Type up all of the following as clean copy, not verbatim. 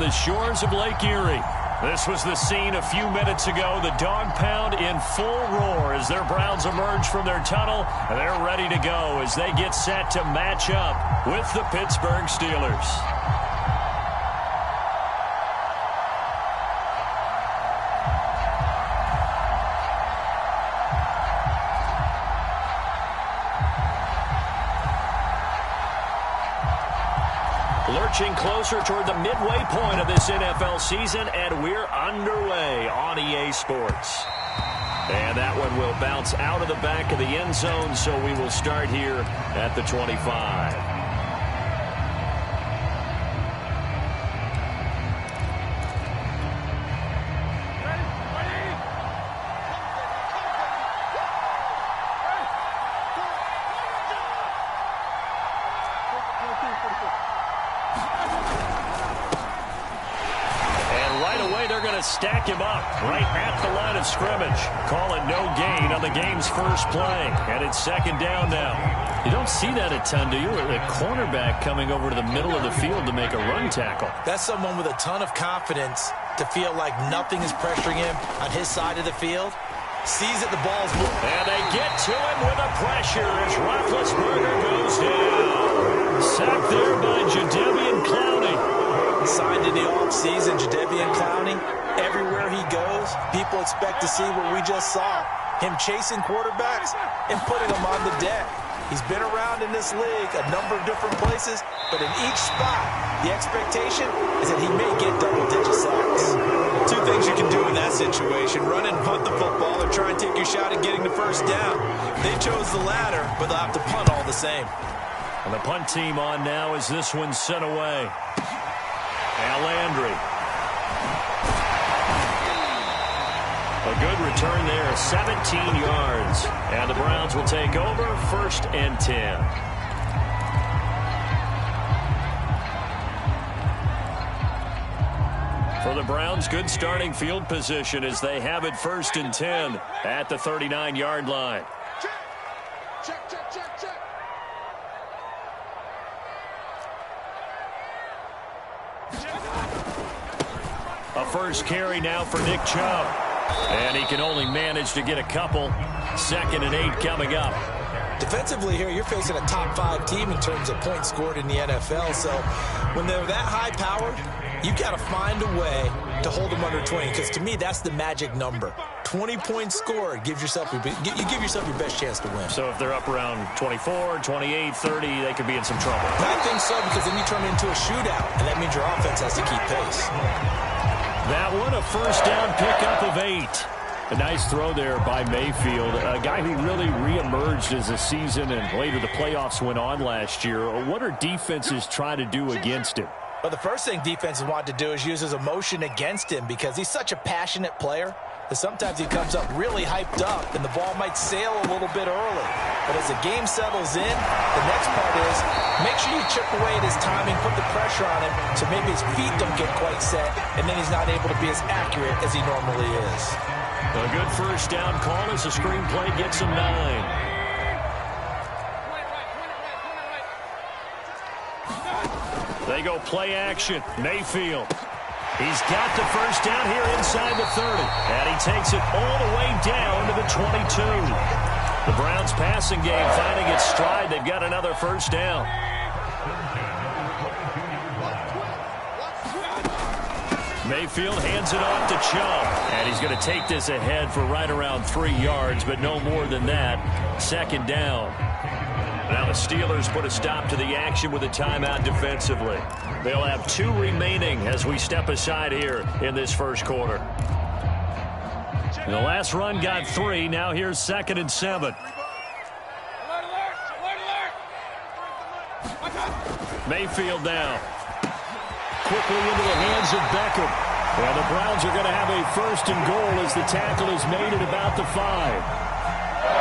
the shores of Lake Erie. This was the scene a few minutes ago. The dog pound in full roar as their Browns emerge from their tunnel. And they're ready to go as they get set to match up with the Pittsburgh Steelers. Lurching closer toward the midway point of this NFL season, and we're underway on EA Sports. And that one will bounce out of the back of the end zone, so we will start here at the 25. Stack him up right at the line of scrimmage. Call it no gain on the game's first play. And it's second down now. You don't see that a ton, do you? A cornerback coming over to the middle of the field to make a run tackle. That's someone with a ton of confidence to feel like nothing is pressuring him on his side of the field. Sees that the ball's moving. And they get to him with a pressure as Roethlisberger goes down. Sacked there by Jadeveon Clowney. Signed in the offseason, Jadeveon Clowney. Everywhere he goes, people expect to see what we just saw. Him chasing quarterbacks and putting them on the deck. He's been around in this league a number of different places, but in each spot, the expectation is that he may get double-digit sacks. Two things you can do in that situation: run and punt the football, or try and take your shot at getting the first down. They chose the latter, but they'll have to punt all the same. And the punt team on now as this one's sent away. Al Landry. A good return there, 17 yards. And the Browns will take over, 1st and 10. For the Browns, good starting field position as they have it 1st and 10 at the 39-yard line. A first carry now for Nick Chubb. And he can only manage to get a couple. 2nd and 8 coming up. Defensively here, you're facing a top 5 team in terms of points scored in the NFL. So when they're that high-powered, you've got to find a way to hold them under 20. Because to me, that's the magic number. 20 points scored, you give yourself your best chance to win. So if they're up around 24, 28, 30, they could be in some trouble. I think so, because then you turn it into a shootout, and that means your offense has to keep pace. That one, a first down pickup of 8. A nice throw there by Mayfield, a guy who really reemerged as the season and later the playoffs went on last year. What are defenses trying to do against him? Well, the first thing defenses want to do is use his emotion against him, because he's such a passionate player that sometimes he comes up really hyped up and the ball might sail a little bit early. But as the game settles in, the next part is make sure you chip away at his timing, put the pressure on him so maybe his feet don't get quite set, and then he's not able to be as accurate as he normally is. A good first down call as the screenplay gets him 9. They go play action. Mayfield. He's got the first down here inside the 30. And he takes it all the way down to the 22. The Browns passing game finding its stride. They've got another first down. Mayfield hands it off to Chubb. And he's going to take this ahead for right around 3 yards, but no more than that. 2nd down. Now the Steelers put a stop to the action with a timeout defensively. They'll have 2 remaining as we step aside here in this first quarter. The last run got 3. Now here's 2nd and 7. Mayfield now. Quickly into the hands of Beckham. And the Browns are going to have a 1st and goal as the tackle is made at about the 5.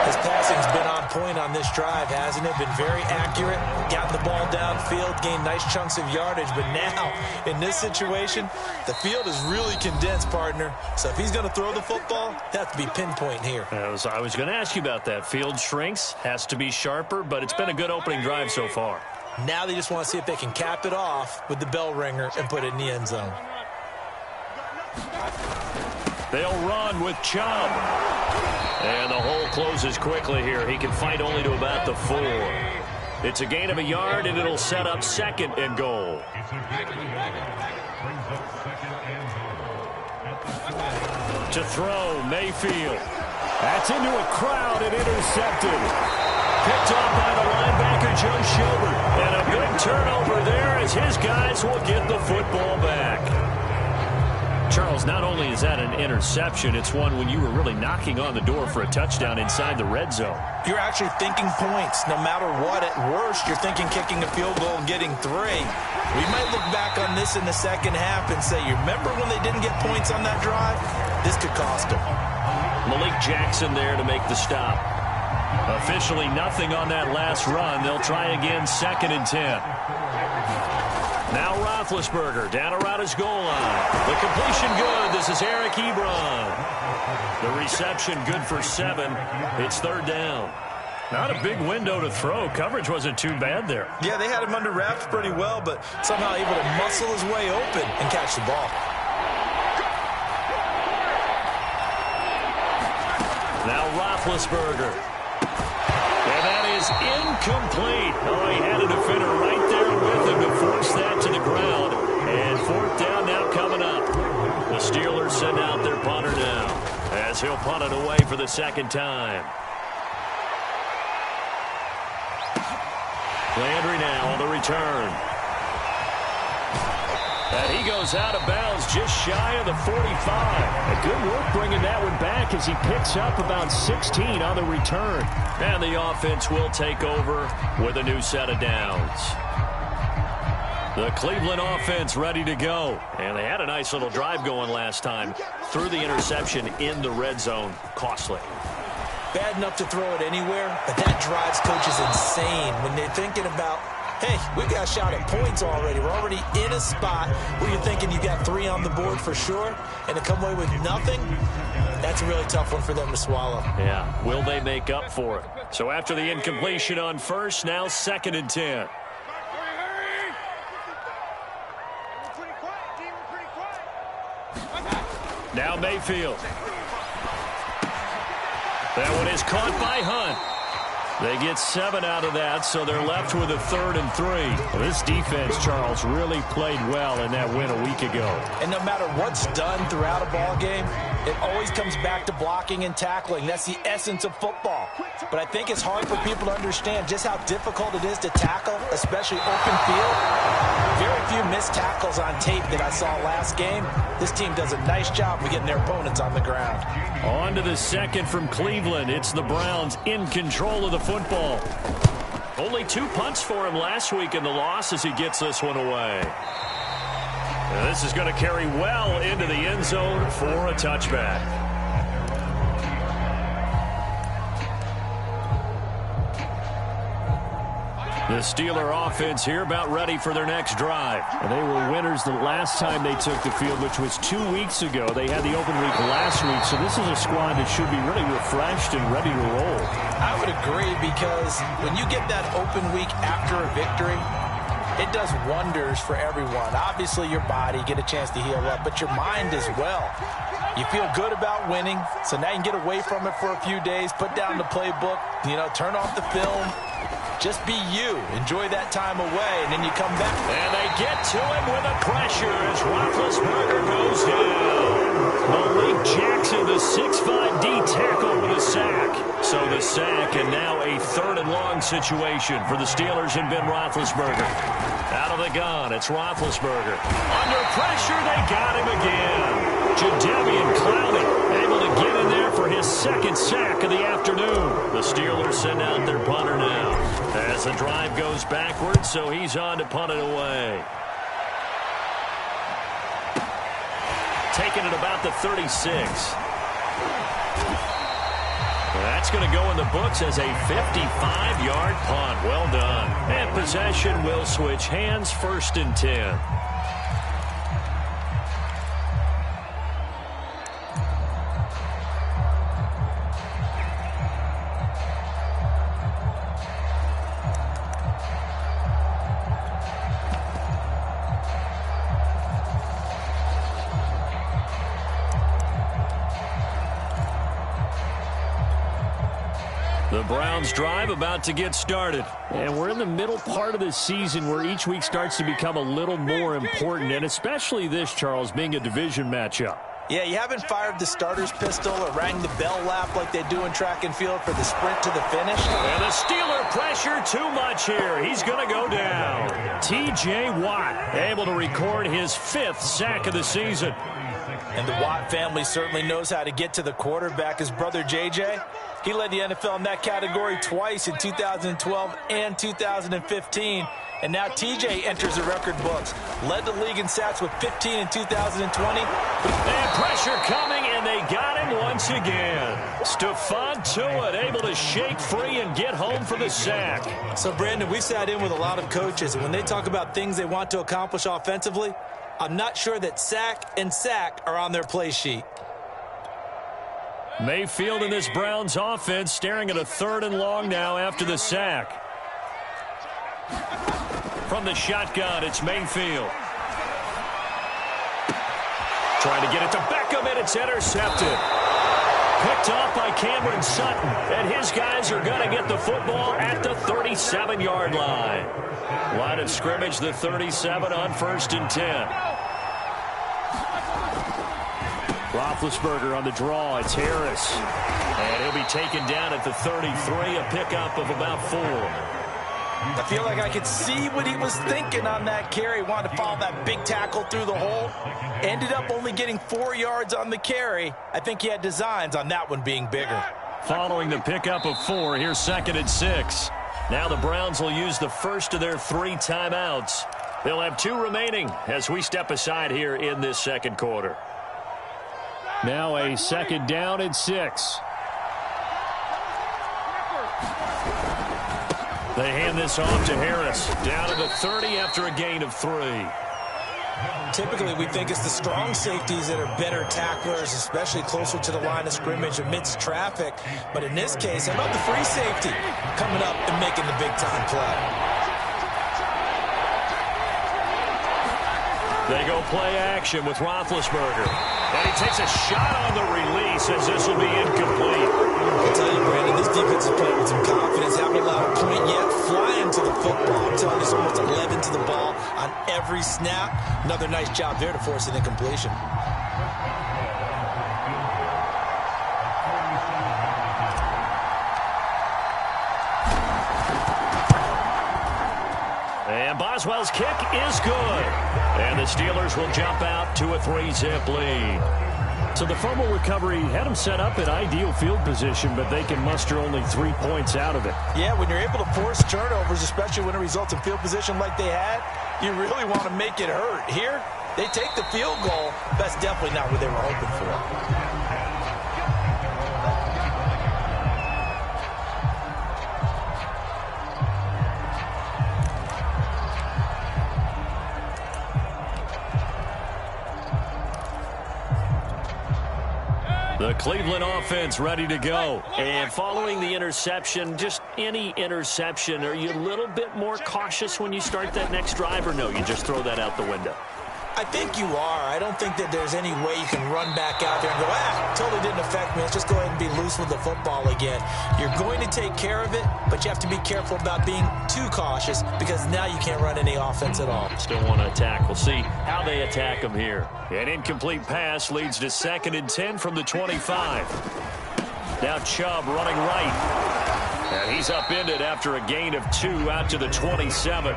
His passing's been on point on this drive, hasn't it? Been very accurate, gotten the ball downfield, gained nice chunks of yardage. But now, in this situation, the field is really condensed, partner. So if he's going to throw the football, it has to be pinpoint here. I was going to ask you about that. Field shrinks, has to be sharper, but it's been a good opening drive so far. Now they just want to see if they can cap it off with the bell ringer and put it in the end zone. They'll run with Chubb. And the hole closes quickly here. He can fight only to about the 4. It's a gain of a yard, and it'll set up 2nd and goal. To throw, Mayfield. That's into a crowd and intercepted. Picked off by the linebacker, Joe Schobert. And a big turnover there as his guys will get the football back. Charles, not only is that an interception, it's one when you were really knocking on the door for a touchdown inside the red zone. You're actually thinking points. No matter what, at worst, you're thinking kicking a field goal and getting 3. We might look back on this in the second half and say, you remember when they didn't get points on that drive? This could cost them. Malik Jackson there to make the stop. Officially nothing on that last run. They'll try again, 2nd and 10. Now Roethlisberger down around his goal line. The completion good. This is Eric Ebron. The reception good for 7. It's 3rd down. Not a big window to throw. Coverage wasn't too bad there. Yeah, they had him under wraps pretty well, but somehow able to muscle his way open and catch the ball. Now Roethlisberger. And that is incomplete. Oh, he had a defender right there with him to force that to the ground. And 4th down now coming up. The Steelers send out their punter now as he'll punt it away for the 2nd time. Landry now on the return. And he goes out of bounds just shy of the 45. A good work bringing that one back as he picks up about 16 on the return. And the offense will take over with a new set of downs. The Cleveland offense ready to go. And they had a nice little drive going last time. Threw the interception in the red zone. Costly. Bad enough to throw it anywhere, but that drives coaches insane when they're thinking about, hey, we got a shot at points already. We're already in a spot where you're thinking you got 3 on the board for sure, and to come away with nothing, that's a really tough one for them to swallow. Yeah, will they make up for it? So after the incompletion on 1st, now 2nd and 10. Now Mayfield. That one is caught by Hunt. They get 7 out of that, so they're left with a 3rd and 3. Well, this defense, Charles, really played well in that win a week ago. And no matter what's done throughout a ball game, it always comes back to blocking and tackling. That's the essence of football. But I think it's hard for people to understand just how difficult it is to tackle, especially open field. Very few missed tackles on tape that I saw last game. This team does a nice job of getting their opponents on the ground. On to the 2nd from Cleveland. It's the Browns in control of the football. Only 2 punts for him last week in the loss as he gets this one away. And this is going to carry well into the end zone for a touchback. The Steeler offense here about ready for their next drive. And they were winners the last time they took the field, which was 2 weeks ago. They had the open week last week, so this is a squad that should be really refreshed and ready to roll. I would agree, because when you get that open week after a victory, it does wonders for everyone. Obviously, your body, get a chance to heal up, but your mind as well. You feel good about winning, so now you can get away from it for a few days, put down the playbook, turn off the film. Just be you. Enjoy that time away, and then you come back. And they get to him with a pressure as Roethlisberger goes down. Malik Jackson, the 6'5" D tackle with a sack. So the sack, and now a 3rd and long situation for the Steelers and Ben Roethlisberger. Out of the gun, it's Roethlisberger. Under pressure, they got him again. Jadeveon Clowney able to get in there for his 2nd sack of the afternoon. The Steelers send out their punter now as the drive goes backwards, so he's on to punt it away. Taking it about the 36. That's going to go in the books as a 55-yard punt. Well done. And possession will switch hands, 1st and 10. The Browns drive about to get started. And we're in the middle part of the season where each week starts to become a little more important, and especially this, Charles, being a division matchup. Yeah, you haven't fired the starter's pistol or rang the bell lap like they do in track and field for the sprint to the finish. And the Steeler pressure too much here. He's going to go down. T.J. Watt able to record his 5th sack of the season. And the Watt family certainly knows how to get to the quarterback. His brother J.J., he led the NFL in that category twice in 2012 and 2015. And now TJ enters the record books. Led the league in sacks with 15 in 2020. And pressure coming, and they got him once again. Stephon Tuitt able to shake free and get home for the sack. So, Brandon, we sat in with a lot of coaches, and when they talk about things they want to accomplish offensively, I'm not sure that sack and sack are on their play sheet. Mayfield and this Browns offense staring at a 3rd and long now after the sack. From the shotgun, it's Mayfield. Trying to get it to Beckham, and it's intercepted. Picked off by Cameron Sutton, and his guys are going to get the football at the 37-yard line. Line of scrimmage, the 37 on 1st and 10. Roethlisberger on the draw. It's Harris. And he'll be taken down at the 33, a pickup of about 4. I feel like I could see what he was thinking on that carry. Wanted to follow that big tackle through the hole. Ended up only getting 4 yards on the carry. I think he had designs on that one being bigger. Following the pickup of 4, here's 2nd and 6. Now the Browns will use the first of their 3 timeouts. They'll have 2 remaining as we step aside here in this second quarter. Now a 2nd down and 6. They hand this off to Harris. Down to the 30 after a gain of 3. Typically, we think it's the strong safeties that are better tacklers, especially closer to the line of scrimmage amidst traffic. But in this case, how about the free safety coming up and making the big-time play? They go play action with Roethlisberger. And he takes a shot on the release as this will be incomplete. I'll tell you, Brandon, this defense is playing with some confidence. Haven't allowed a point yet. Flying to the football. I'm telling you, it's almost 11 to the ball on every snap. Another nice job there to force an incompletion. And Boswell's kick is good. And the Steelers will jump out to a 3-zip lead. So the fumble recovery had them set up in ideal field position, but they can muster only 3 points out of it. Yeah, when you're able to force turnovers, especially when it results in field position like they had, you really want to make it hurt. Here, they take the field goal. That's definitely not what they were hoping for. The Cleveland offense ready to go. And following the interception, just any interception, are you a little bit more cautious when you start that next drive, or no, you just throw that out the window? I think you are. I don't think that there's any way you can run back out there and go, totally didn't affect me. Let's just go ahead and be loose with the football again. You're going to take care of it, but you have to be careful about being too cautious because now you can't run any offense at all. Still want to attack. We'll see how they attack them here. An incomplete pass leads to 2nd and 10 from the 25. Now Chubb running right. And he's upended after a gain of 2 out to the 27.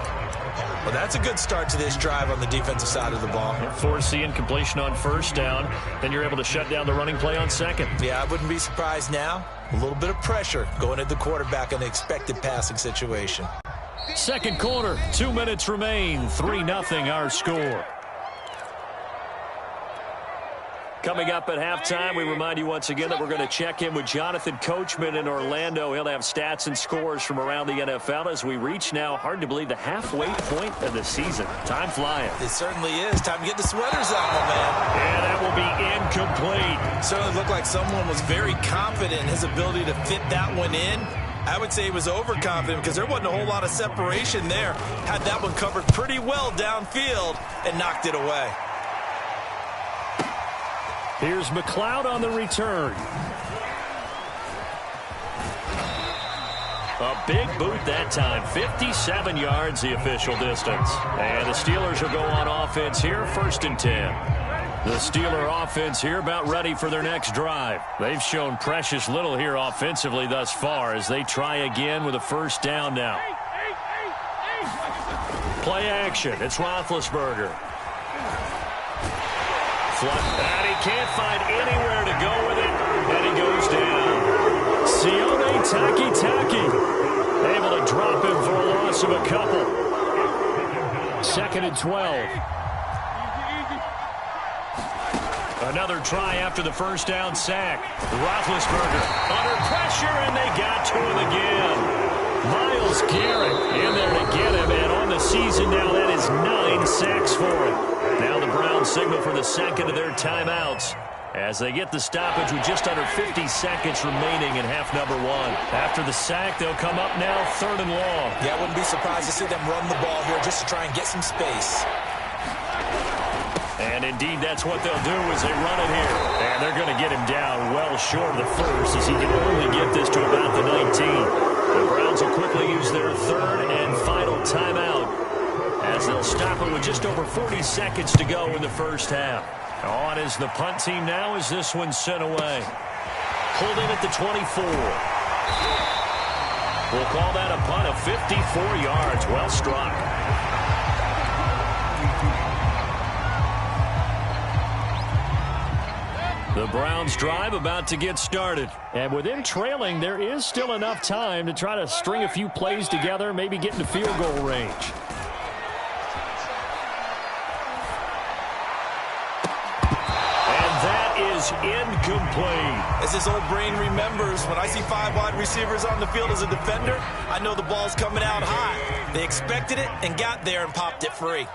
Well, that's a good start to this drive on the defensive side of the ball. Force the incompletion on 1st down. Then you're able to shut down the running play on 2nd. Yeah, I wouldn't be surprised now. A little bit of pressure going at the quarterback in an expected passing situation. Second quarter, 2 minutes remain. 3-0 our score. Coming up at halftime, we remind you once again that we're going to check in with Jonathan Coachman in Orlando. He'll have stats and scores from around the NFL as we reach now, hard to believe, the halfway point of the season. Time flying. It certainly is. Time to get the sweaters out, my man. And that will be incomplete. Certainly looked like someone was very confident in his ability to fit that one in. I would say he was overconfident because there wasn't a whole lot of separation there. Had that one covered pretty well downfield and knocked it away. Here's McLeod on the return. A big boot that time. 57 yards the official distance. And the Steelers will go on offense here, 1st and 10. The Steeler offense here about ready for their next drive. They've shown precious little here offensively thus far as they try again with a 1st down now. Play action. It's Roethlisberger. And he can't find anywhere to go with it. And he goes down. Sione Takitaki able to drop him for a loss of a couple. 2nd and 12. Another try after the 1st down sack. Roethlisberger under pressure, and they got to him again. Myles Garrett in there to get him, and on the season now, that is 9 sacks for him. Now the Browns signal for the 2nd of their timeouts as they get the stoppage with just under 50 seconds remaining in half number 1. After the sack, they'll come up now 3rd and long. Yeah, I wouldn't be surprised to see them run the ball here just to try and get some space. And indeed, that's what they'll do as they run it here. And they're going to get him down well short of the 1st as he can only get this to about the 19. The Browns will quickly use their 3rd and final timeout as they'll stop it with just over 40 seconds to go in the 1st half. On is the punt team now as this one's sent away. Pulled in at the 24. We'll call that a punt of 54 yards. Well struck. The Browns drive about to get started. And with them trailing, there is still enough time to try to string a few plays together, maybe get into field goal range. And that is incomplete. As his old brain remembers, when I see 5 wide receivers on the field as a defender, I know the ball's coming out high. They expected it and got there and popped it free.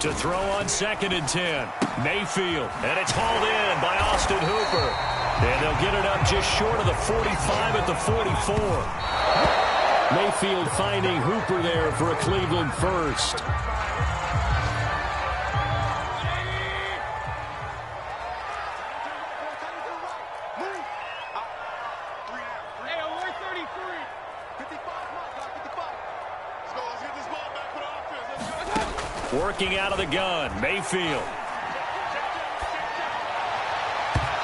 To throw on 2nd and 10. Mayfield. And it's hauled in by Austin Hooper. And they'll get it up just short of the 45 at the 44. Mayfield finding Hooper there for a Cleveland 1st. Working out of the gun, Mayfield.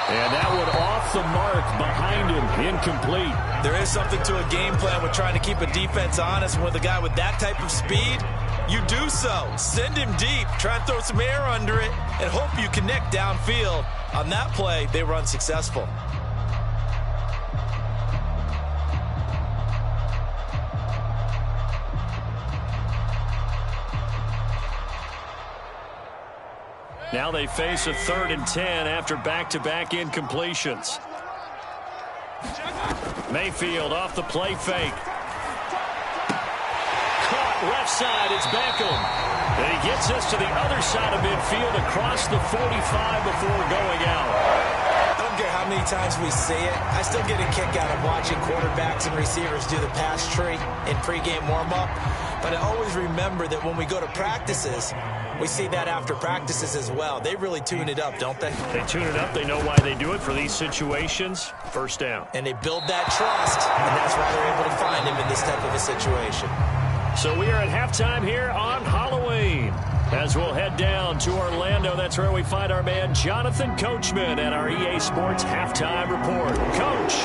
And that one off the mark behind him, incomplete. There is something to a game plan with trying to keep a defense honest. With a guy with that type of speed, you do so. Send him deep, try and throw some air under it, and hope you connect downfield. On that play, they were unsuccessful. Now they face a 3rd and 10 after back-to-back incompletions. Mayfield off the play fake. Caught left side, it's Beckham. And he gets us to the other side of midfield across the 45 before going out. I don't care how many times we see it. I still get a kick out of watching quarterbacks and receivers do the pass tree in pregame warm-up. But I always remember that when we go to practices, we see that after practices as well. They really tune it up, don't they? They tune it up. They know why they do it for these situations. 1st down. And they build that trust, and that's why they're able to find him in this type of a situation. So we are at halftime here on Halloween. As we'll head down to Orlando, that's where we find our man Jonathan Coachman at our EA Sports Halftime Report. Coach,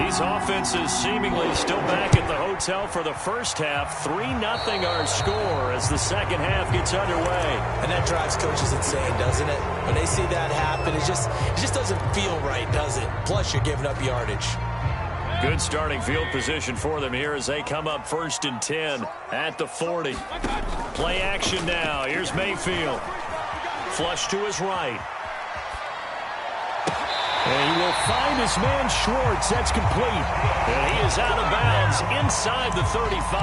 these offenses seemingly still back at the hotel for the 1st half. 3-0 our score as the 2nd half gets underway. And that drives coaches insane, doesn't it? When they see that happen, it just doesn't feel right, does it? Plus, you're giving up yardage. Good starting field position for them here as they come up 1st and 10 at the 40. Play action now. Here's Mayfield. Flush to his right. And he will find his man Schwartz. That's complete. And he is out of bounds inside the 35.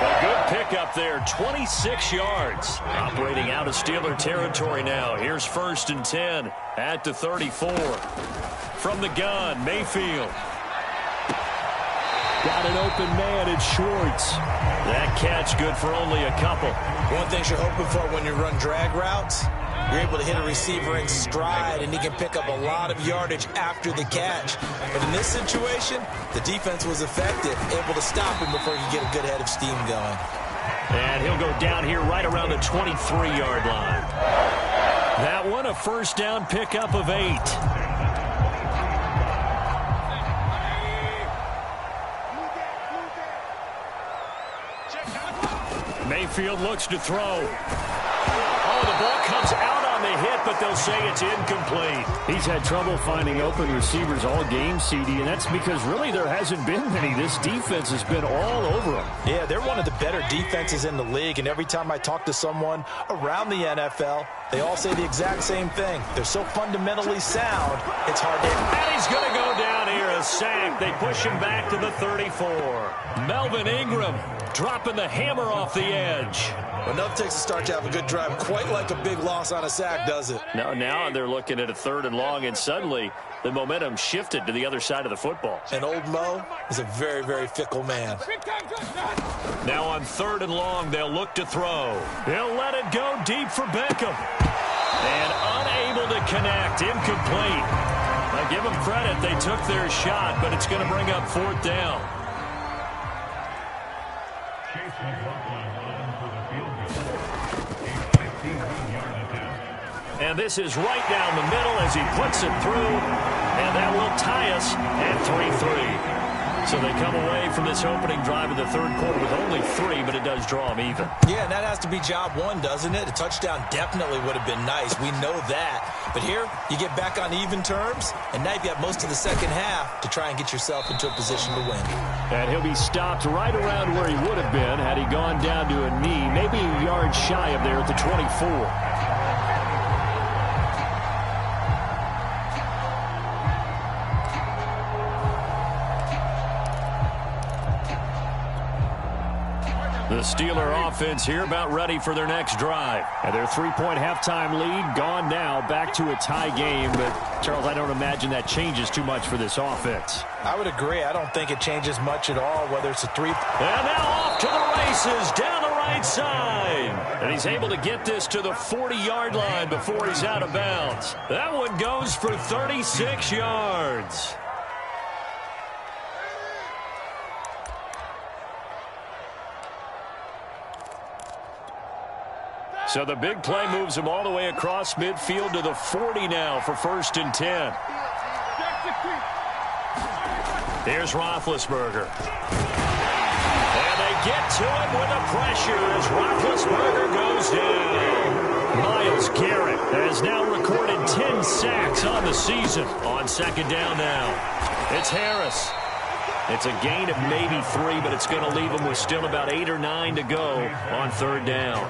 A good pickup there, 26 yards. Operating out of Steeler territory now. Here's 1st and 10 at the 34. From the gun, Mayfield. Got an open man, it's Schwartz. That catch good for only a couple. One thing you're hoping for when you run drag routes, You're able to hit a receiver in stride, and he can pick up a lot of yardage after the catch. But in this situation, the defense was effective, able to stop him before he could get a good head of steam going. And he'll go down here right around the 23-yard line. That one, a first down pickup of 8. Mayfield looks to throw. Oh, the ball comes out on the hit, but they'll say it's incomplete. He's had trouble finding open receivers all game, CD, and that's because really there hasn't been many. This defense has been all over them. Yeah, they're one of the better defenses in the league, and every time I talk to someone around the NFL, they all say the exact same thing. They're so fundamentally sound, it's hard to... And he's going to go down here, a sack. They push him back to the 34. Melvin Ingram dropping the hammer off the edge. Well, enough takes to start to have a good drive, quite like a big loss on a sack, does it? Now they're looking at a 3rd and long, and suddenly the momentum shifted to the other side of the football. And old Mo is a very, very fickle man. Now on 3rd and long, they'll look to throw. He'll let it go deep for Beckham. And unable to connect, incomplete. I give them credit, they took their shot, but it's going to bring up 4th down. And this is right down the middle as he puts it through. And that will tie us at 3-3. So they come away from this opening drive in the 3rd quarter with only 3, but it does draw them even. Yeah, and that has to be job 1, doesn't it? A touchdown definitely would have been nice. We know that. But here, you get back on even terms, and now you've got most of the second half to try and get yourself into a position to win. And he'll be stopped right around where he would have been had he gone down to a knee, maybe a yard shy of there at the 24. The Steeler offense here about ready for their next drive. And their 3-point halftime lead gone now, back to a tie game. But, Charles, I don't imagine that changes too much for this offense. I would agree. I don't think it changes much at all, whether it's a 3. And now off to the races down the right side. And he's able to get this to the 40-yard line before he's out of bounds. That one goes for 36 yards. So the big play moves him all the way across midfield to the 40 now for 1st and 10. Here's Roethlisberger. And they get to him with the pressure as Roethlisberger goes down. Myles Garrett has now recorded 10 sacks on the season. On 2nd down now, it's Harris. It's a gain of maybe 3, but it's going to leave him with still about 8 or 9 to go on 3rd down.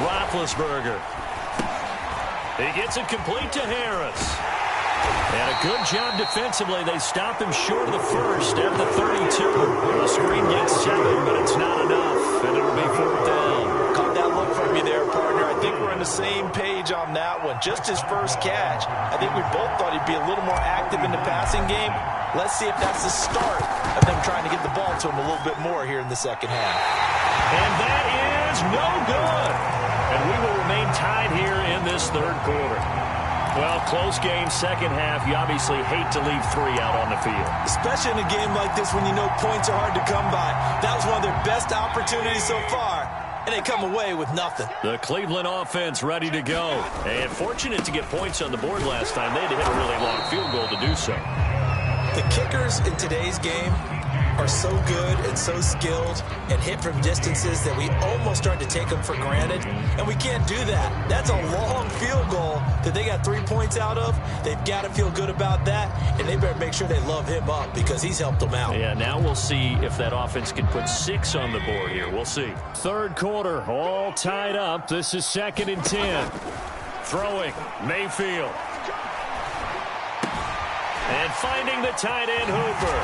Roethlisberger. He gets it complete to Harris. And a good job defensively. They stop him short of the 1st at the 32. The screen gets 7, but it's not enough. And it'll be 4th down. Caught that look from you there, partner. I think we're on the same page on that one. Just his first catch. I think we both thought he'd be a little more active in the passing game. Let's see if that's the start of them trying to get the ball to him a little bit more here in the second half. And that is no good. And we will remain tied here in this 3rd quarter. Well, close game, second half. You obviously hate to leave 3 out on the field. Especially in a game like this when you know points are hard to come by. That was one of their best opportunities so far, and they come away with nothing. The Cleveland offense ready to go. And fortunate to get points on the board last time. They had to hit a really long field goal to do so. The kickers in today's game are so good and so skilled and hit from distances that we almost start to take them for granted, and we can't do that. That's a long field goal that they got 3 points out of. They've got to feel good about that, and they better make sure they love him up because he's helped them out. Yeah, now we'll see if that offense can put 6 on the board here. We'll see. 3rd quarter, all tied up. This is 2nd and 10. Throwing, Mayfield. And finding the tight end, Hooper.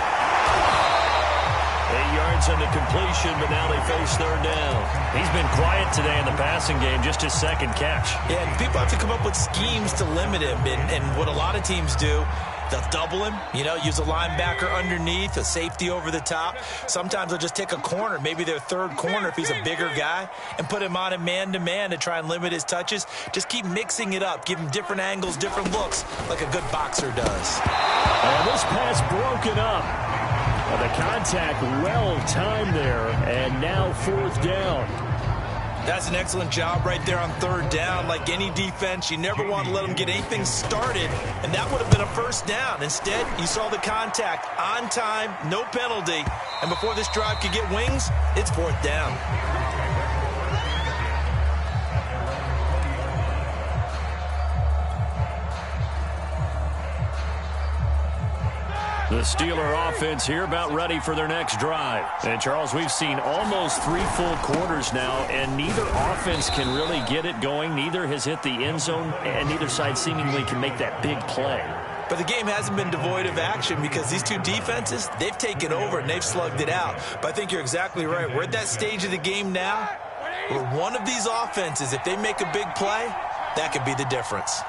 8 yards on the completion, but now they face third down. He's been quiet today in the passing game, just his second catch. Yeah, and people have to come up with schemes to limit him. And what a lot of teams do, they'll double him, use a linebacker underneath, a safety over the top. Sometimes they'll just take a corner, maybe their third corner if he's a bigger guy, and put him on a man-to-man to try and limit his touches. Just keep mixing it up. Give him different angles, different looks, like a good boxer does. And this pass broken up. The contact well-timed there, and now fourth down. That's an excellent job right there on third down. Like any defense, you never want to let them get anything started, and that would have been a first down. Instead, you saw the contact on time, no penalty, and before this drive could get wings, it's fourth down. The Steeler offense here about ready for their next drive. And, Charles, we've seen almost 3 full quarters now, and neither offense can really get it going. Neither has hit the end zone, and neither side seemingly can make that big play. But the game hasn't been devoid of action because these two defenses, they've taken over and they've slugged it out. But I think you're exactly right. We're at that stage of the game now where one of these offenses, if they make a big play, that could be the difference.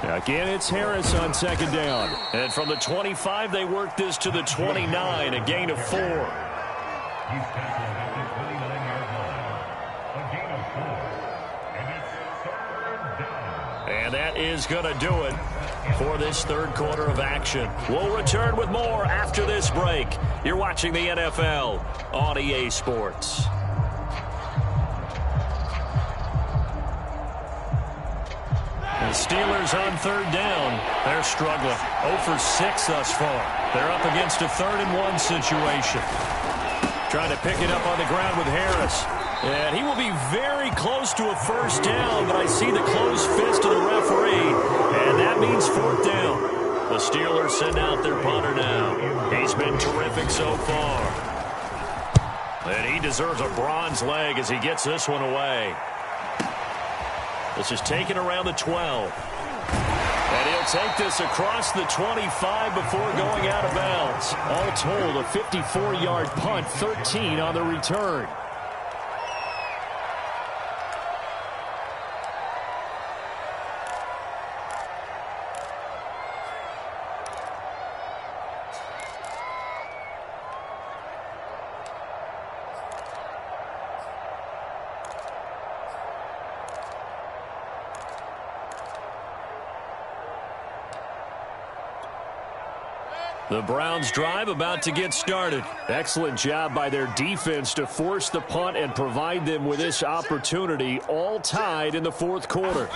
Again, it's Harris on second down. And from the 25, they work this to the 29, a gain of 4. And that is going to do it for this third quarter of action. We'll return with more after this break. You're watching the NFL on EA Sports. Steelers on third down. They're struggling. 0 for 6 thus far. They're up against a 3rd-and-1 situation. Trying to pick it up on the ground with Harris. And he will be very close to a first down, but I see the closed fist of the referee, and that means fourth down. The Steelers send out their punter now. He's been terrific so far. And he deserves a bronze leg as he gets this one away. This is taken around the 12. And he'll take this across the 25 before going out of bounds. All told, a 54-yard punt, 13 on the return. The Browns drive about to get started. Excellent job by their defense to force the punt and provide them with this opportunity, all tied in the fourth quarter.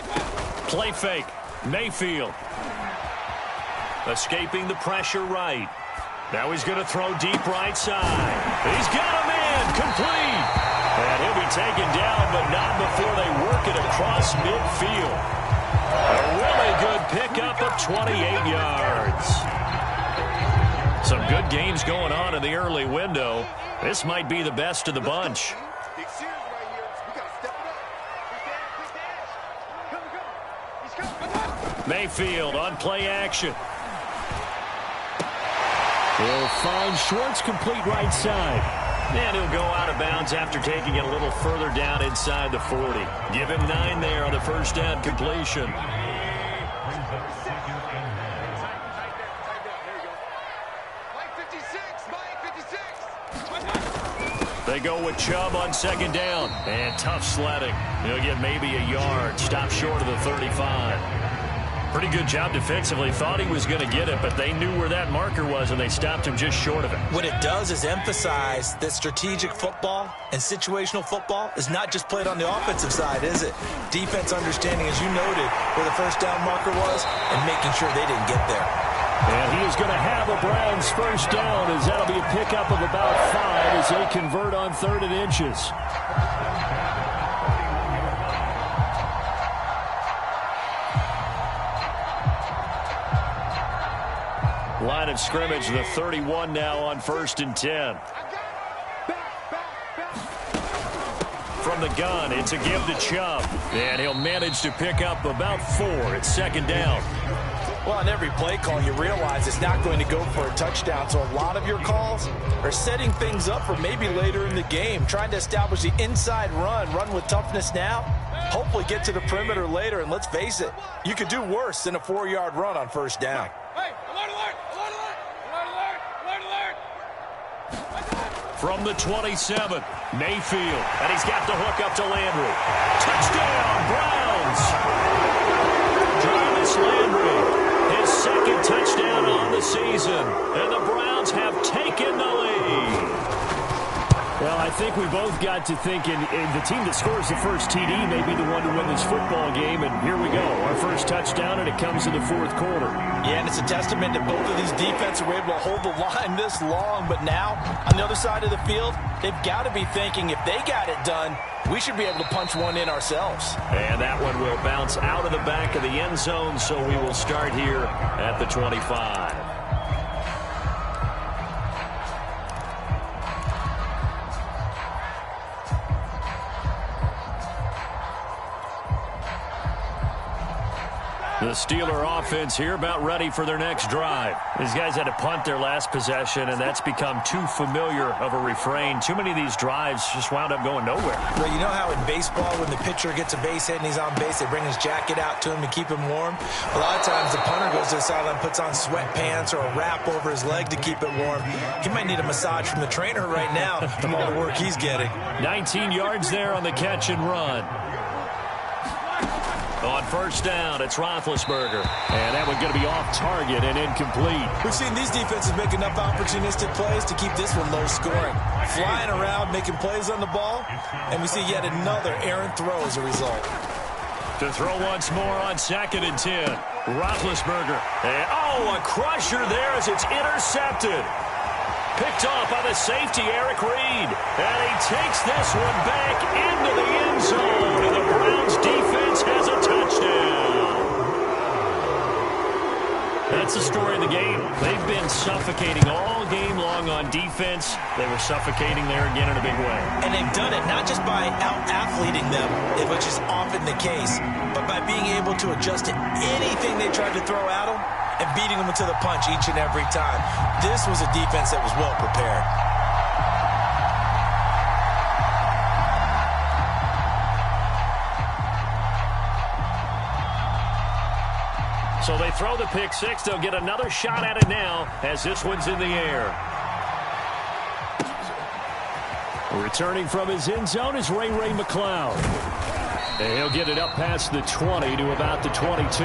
Play fake. Mayfield. Escaping the pressure right. Now he's going to throw deep right side. He's got a man. Complete. And he'll be taken down, but not before they work it across midfield. A really good pickup of 28 yards. Some good games going on in the early window. This might be the best of the bunch. Mayfield on play action. He'll find Schwartz complete right side. And he'll go out of bounds after taking it a little further down inside the 40. Give him 9 there on the first down completion. They go with Chubb on second down. And tough sledding. He'll get maybe a yard. Stop short of the 35. Pretty good job defensively. Thought he was going to get it, but they knew where that marker was, and they stopped him just short of it. What it does is emphasize that strategic football and situational football is not just played on the offensive side, is it? Defense understanding, as you noted, where the first down marker was and making sure they didn't get there. And he is going to have a Browns first down, as that'll be a pickup of about 5 as they convert on 3rd and inches. Line of scrimmage, the 31 now on 1st and 10. From from the gun. It's a give to Chubb. And he'll manage to pick up about 4. It's second down. Well, on every play call, you realize it's not going to go for a touchdown. So a lot of your calls are setting things up for maybe later in the game, trying to establish the inside run with toughness now, hopefully get to the perimeter later. And let's face it, you could do worse than a 4-yard run on first down. From the 27, Mayfield, and he's got the hook up to Landry. Touchdown, Browns! Jarvis Landry, his second touchdown on the season, and the Browns have taken the lead. Well, I think we both got to thinking the team that scores the first TD may be the one to win this football game, and here we go. Our first touchdown, and it comes in the fourth quarter. Yeah, and it's a testament that both of these defenses were able to hold the line this long, but now, on the other side of the field, they've got to be thinking if they got it done, we should be able to punch one in ourselves. And that one will bounce out of the back of the end zone, so we will start here at the 25. The Steeler offense here about ready for their next drive. These guys had to punt their last possession, and that's become too familiar of a refrain. Too many of these drives just wound up going nowhere. Well, you know how in baseball when the pitcher gets a base hit and he's on base, they bring his jacket out to him to keep him warm? A lot of times the punter goes to the sideline, puts on sweatpants or a wrap over his leg to keep it warm. He might need a massage from the trainer right now from all the work he's getting. 19 yards there on the catch and run. On first down, it's Roethlisberger. And that one's going to be off target and incomplete. We've seen these defenses make enough opportunistic plays to keep this one low scoring. Flying around, making plays on the ball, and we see yet another errant throw as a result. To throw once more on 2nd and 10. Roethlisberger. And, a crusher there as it's intercepted. Picked off by the safety, Eric Reed. And he takes this one back into the end zone. And the Browns defense has a touchdown. That's the story of the game. They've been suffocating all game long on defense. They were suffocating there again in a big way. And they've done it not just by out-athleting them, which is often the case, but by being able to adjust to anything they tried to throw at them and beating them to the punch each and every time. This was a defense that was well prepared. So they throw the pick six. They'll get another shot at it now as this one's in the air. Returning from his end zone is Ray McCloud. And he'll get it up past the 20 to about the 22.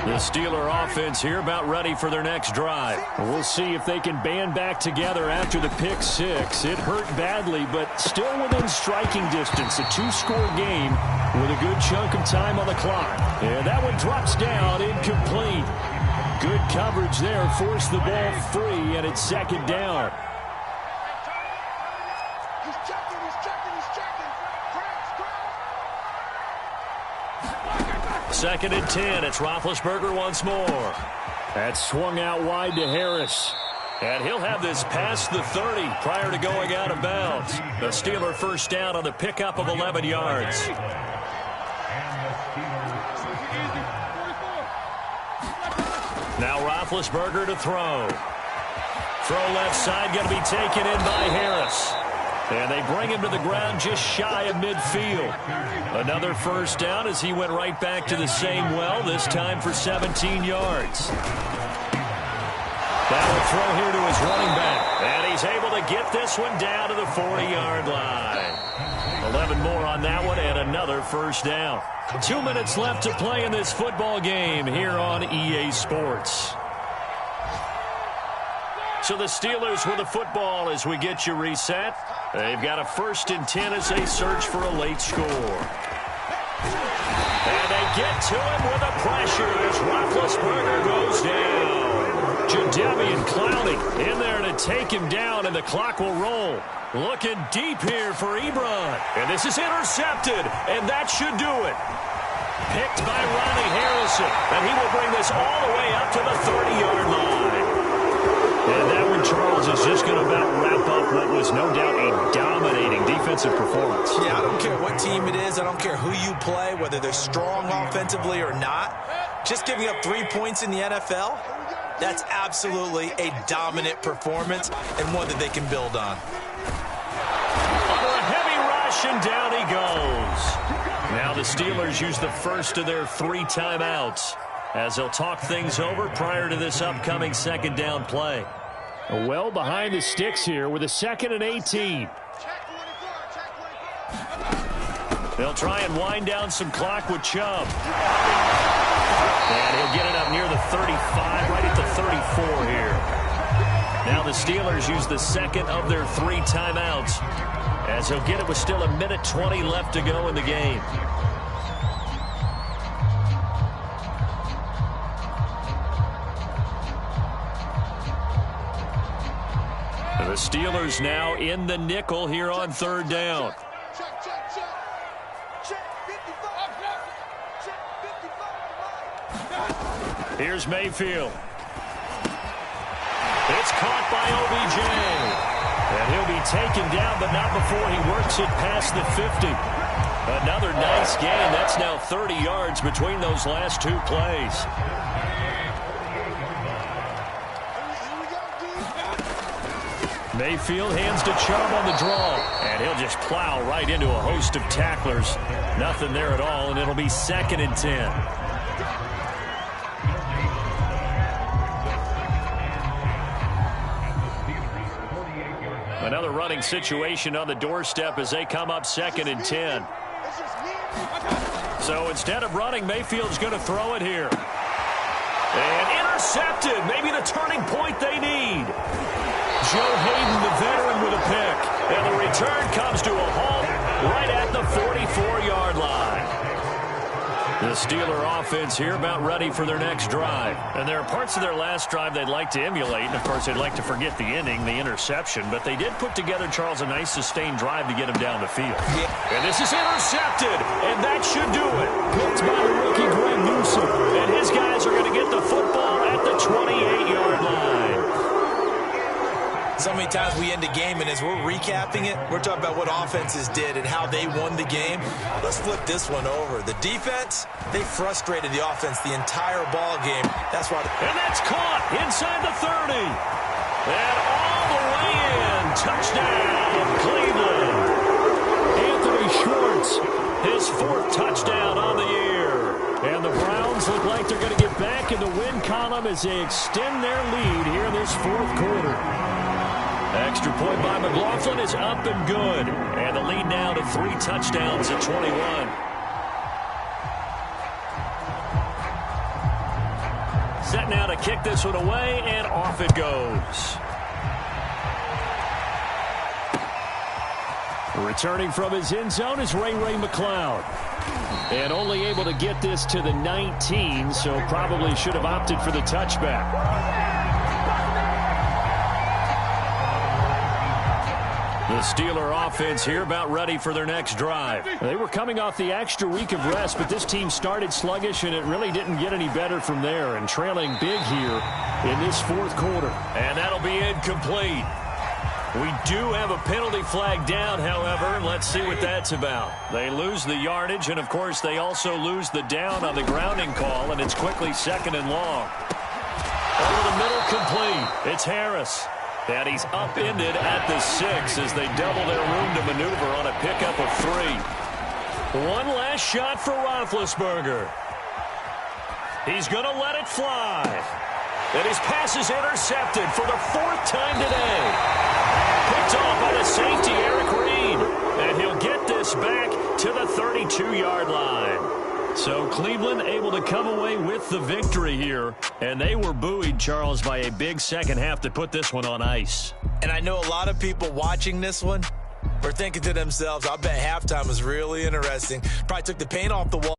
The Steeler offense here about ready for their next drive. We'll see if they can band back together after the pick six. It hurt badly, but still within striking distance. A 2-score game with a good chunk of time on the clock. And that one drops down, incomplete. Good coverage there, forced the ball free, and it's 2nd down. Second and 10. It's Roethlisberger once more. That swung out wide to Harris. And he'll have this past the 30 prior to going out of bounds. The Steeler first down on the pickup of 11 yards. Now Roethlisberger to throw. Throw left side going to be taken in by Harris. And they bring him to the ground just shy of midfield. Another first down as he went right back to the same well, this time for 17 yards. That will throw here to his running back. And he's able to get this one down to the 40-yard line. 11 more on that one and another first down. 2 minutes left to play in this football game here on EA Sports. So the Steelers with the football as we get you reset. They've got a 1st and 10 as they search for a late score. And they get to him with the pressure as Roethlisberger goes down. Jadeveon Clowney in there to take him down, and the clock will roll. Looking deep here for Ebron. And this is intercepted, and that should do it. picked by Ronnie Harrison, and he will bring this all the way up to the 30-yard line. And that one, Charles, is just going to about wrap up what was no doubt a dominating defensive performance. Yeah, I don't care what team it is. I don't care who you play, whether they're strong offensively or not. Just giving up 3 points in the NFL, that's absolutely a dominant performance and one that they can build on. Under a heavy rush, and down he goes. Now the Steelers use the first of their 3 timeouts as they'll talk things over prior to this upcoming second down play. Well behind the sticks here with a 2nd and 18. They'll try and wind down some clock with Chubb. And he'll get it up near the 35, right at the 34 here. Now the Steelers use the second of their 3 timeouts as he'll get it with still 1:20 left to go in the game. The Steelers now in the nickel here on 3rd down. Here's Mayfield. It's caught by OBJ. And he'll be taken down, but not before he works it past the 50. Another nice gain. That's now 30 yards between those last 2 plays. Mayfield hands to Chubb on the draw. And he'll just plow right into a host of tacklers. Nothing there at all, and it'll be 2nd and 10. Another running situation on the doorstep as they come up 2nd and 10. So instead of running, Mayfield's going to throw it here. And intercepted. Maybe the turning point they need. Joe Hayden, the veteran, with a pick. And the return comes to a halt right at the 44-yard line. The Steeler offense here about ready for their next drive. And there are parts of their last drive they'd like to emulate. And, of course, they'd like to forget the inning, the interception. But they did put together, Charles, a nice sustained drive to get him down the field. Yeah. And this is intercepted. And that should do it. Picked by the rookie Greg Newsome. And his guys are going to get the football at the 28-yard line. So many times we end a game, and as we're recapping it, we're talking about what offenses did and how they won the game. Let's flip this one over. The defense, they frustrated the offense the entire ball game. That's why. And that's caught inside the 30. And all the way in. Touchdown, Cleveland. Anthony Schwartz, his 4th touchdown on the year. And the Browns look like they're going to get back in the win column as they extend their lead here in this 4th quarter. Extra point by McLaughlin is up and good. And the lead now to 3 touchdowns at 21. Set now to kick this one away, and off it goes. Returning from his end zone is Ray McCloud. And only able to get this to the 19, so probably should have opted for the touchback. The Steeler offense here about ready for their next drive. They were coming off the extra week of rest, but this team started sluggish, and it really didn't get any better from there, and trailing big here in this 4th quarter. And that'll be incomplete. We do have a penalty flag down, however. Let's see what that's about. They lose the yardage, and, of course, they also lose the down on the grounding call, and it's quickly 2nd and long. Over the middle, complete. It's Harris. And he's upended at the 6 as they double their room to maneuver on a pickup of 3. One last shot for Roethlisberger. He's going to let it fly. And his pass is intercepted for the 4th time today. Picked off by the safety, Eric Reed. And he'll get this back to the 32-yard line. So Cleveland able to come away with the victory here. And they were buoyed, Charles, by a big second half to put this one on ice. And I know a lot of people watching this one were thinking to themselves, I bet halftime was really interesting. Probably took the paint off the wall.